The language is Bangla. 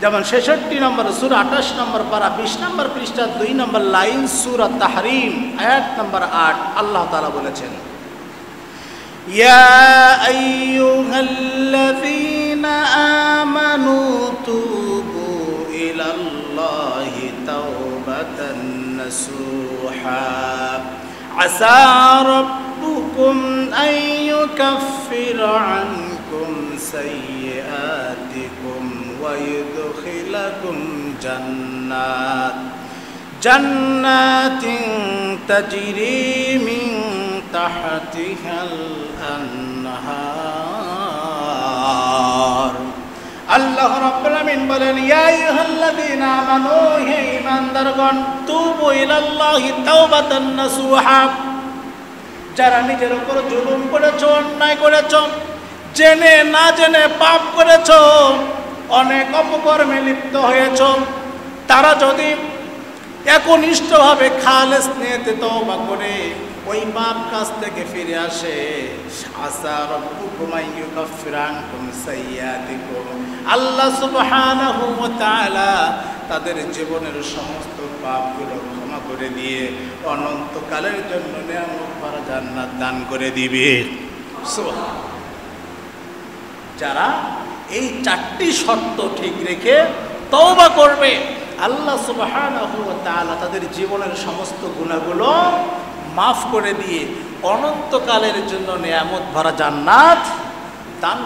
যেমন 66 নম্বর সূরা 28 নম্বর পারা 20 নম্বর পৃষ্ঠা 2 নম্বর লাইন সূরা তাহরিম আয়াত নম্বর 8 আল্লাহ তাআলা বলেছেন, ইয়া আইয়ুহাল্লাযীনা আমানু তুবু ইলাল্লাহি তাওবাতান নাসুহা আসা রাব্বুকুম আন ইউকাফফিরা আনকুম সাইয়্যাতিকুম ويدخلكم جنات تجري من تحتها الأنهار আল্লাহ রাব্বুল আমিন বলেন, ইয়া আইয়ুহাল্লাযীনা আমানু হে ঈমানদারগণ তুবু ইলাল্লাহি তাওবাতান নাসুহা, যারা নিজের উপর জুলুম করেছো, অন্যায় করেছো, জেনে না জেনে পাপ করেছো, অনেক অপকর্মে লিপ্ত হয়েছ, তারা যদি একনিষ্ঠভাবে খালেস নিয়তে তওবা করে ওই পাপ কাজ থেকে ফিরে আসে, আসা রাব্বুকুম আন ইউকাফফিরা আনকুম সাইয়্যাতিকুম, আল্লাহ সুবহানাহু ওয়া তাআলা তাদের জীবনের সমস্ত পাপগুলো ক্ষমা করে দিয়ে অনন্তকালের জন্য নিয়ামত ভরা জান্নাত দান করে দিবে। সুবহানাল্লাহ। যারা এই 4টি শর্ত ঠিক রেখে তওবা করবে, আল্লাহ সুবহানাহু ওয়া তাআলা তাদের জীবনের সমস্ত গুনাহগুলো মাফ করে দিয়ে অনন্তকালের জন্য নিয়ামত ভরা জান্নাত দান